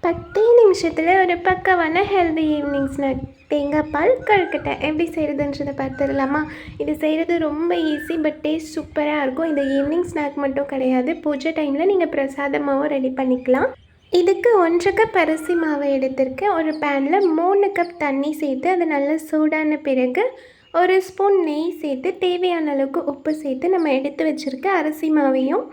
10 நிமிஷத்தில் ஒரு பக்காவான ஹெல்தி ஈவினிங் ஸ்நாக் தேங்காய் பால் கொழுக்கட்டை எப்படி செய்கிறதுன்றதை பார்த்துடலாமா? இது செய்கிறது ரொம்ப ஈஸி, பட் டேஸ்ட் சூப்பராக இருக்கும். இந்த ஈவினிங் ஸ்நாக் மட்டும் கிடையாது, பூஜை டைமில் நீங்கள் பிரசாதமாகவும் ரெடி பண்ணிக்கலாம். இதுக்கு 1 கப் அரிசி மாவை எடுத்திருக்கேன். ஒரு பேனில் 3 கப் தண்ணி சேர்த்து அது நல்லா சூடான பிறகு 1 ஸ்பூன் நெய் சேர்த்து தேவையான அளவுக்கு உப்பு சேர்த்து நம்ம எடுத்து வச்சுருக்க அரிசி மாவையும்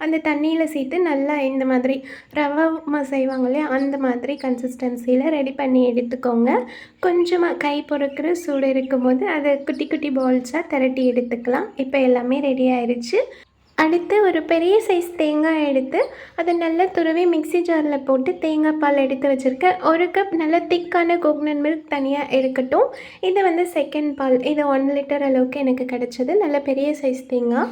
அந்த தண்ணியில் சேர்த்து நல்லா இந்த மாதிரி ரவை உப்புமா செய்வாங்க இல்லையா, அந்த மாதிரி கன்சிஸ்டன்சியில் ரெடி பண்ணி எடுத்துக்கோங்க. கொஞ்சமாக கை பொறுக்கிற சூடு இருக்கும்போது அதை குட்டி குட்டி பால்ஸாக திரட்டி எடுத்துக்கலாம். இப்போ எல்லாமே ரெடி ஆயிடுச்சு. அடுத்து ஒரு பெரிய சைஸ் தேங்காய் எடுத்து அதை நல்லா துருவி மிக்ஸி ஜாரில் போட்டு தேங்காய் பால் எடுத்து வச்சுருக்கேன். 1 கப் நல்ல திக்கான கோகனட் மில்க் தனியாக இருக்கட்டும். இது செகண்ட் பால். இது 1 லிட்டர் அளவுக்கு எனக்கு கிடச்சிது. நல்ல பெரிய சைஸ் தேங்காய்.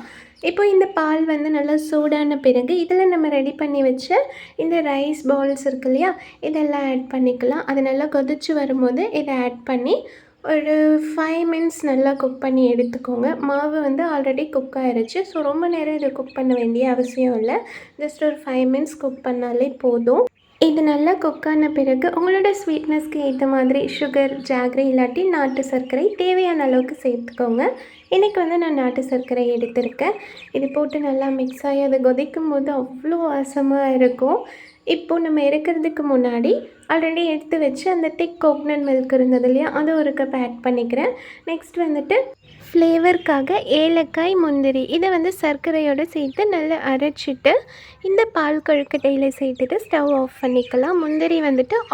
இப்போ இந்த பால் நல்லா சூடான பிறகு இதில் நம்ம ரெடி பண்ணி வச்ச இந்த ரைஸ் பால்ஸ் இருக்கு இல்லையா, இதெல்லாம் ஆட் பண்ணிக்கலாம். அது நல்லா கொதிச்சு வரும்போது இதை ஆட் பண்ணி ஒரு 5 மினிட்ஸ் நல்லா குக் பண்ணி எடுத்துக்கோங்க. மாவு ஆல்ரெடி குக் ஆகிருச்சு, ஸோ ரொம்ப நேரம் இதை குக் பண்ண வேண்டிய அவசியம் இல்லை. ஜஸ்ட் ஒரு 5 மினிட்ஸ் குக் பண்ணாலே போதும். இது நல்லா குக்கான பிறகு உங்களோட ஸ்வீட்னஸ்க்கு ஏற்ற மாதிரி சுகர், ஜாகரி இல்லாட்டி நாட்டு சர்க்கரை தேவையான அளவுக்கு சேர்த்துக்கோங்க. இன்றைக்கி நான் நாட்டு சர்க்கரை எடுத்திருக்கேன். இது போட்டு நல்லா மிக்ஸ் ஆகி அதை கொதிக்கும் போது அவ்வளோ வாசமாக இருக்கும். இப்போது நம்ம இறக்கிறதுக்கு முன்னாடி ஆல்ரெடி எடுத்து வச்சு அந்த திக் கோகனட் மில்க் இருந்தது இல்லையா, அதை 1 கப் ஆட் பண்ணிக்கிறேன். நெக்ஸ்ட் ஃப்ளேவருக்காக ஏலக்காய், முந்திரி இதை சர்க்கரையோடு சேர்த்து நல்லா அரைச்சிட்டு இந்த பால் கொழுக்கட்டையில் சேர்த்துட்டு ஸ்டவ் ஆஃப் பண்ணிக்கலாம். முந்திரி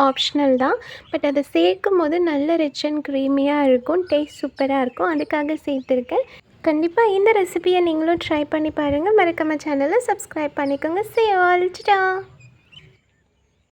ஆப்ஷனல் தான், பட் அதை சேர்க்கும் போது நல்ல ரிச் அண்ட் க்ரீமியாக இருக்கும். டேஸ்ட் சூப்பராக இருக்கும், அதுக்காக சேர்த்துருக்கேன். கண்டிப்பாக இந்த ரெசிபியை நீங்களும் ட்ரை பண்ணி பாருங்கள். மறக்காம சேனலை சப்ஸ்கிரைப் பண்ணிக்கோங்க. See you all. Ta-ta.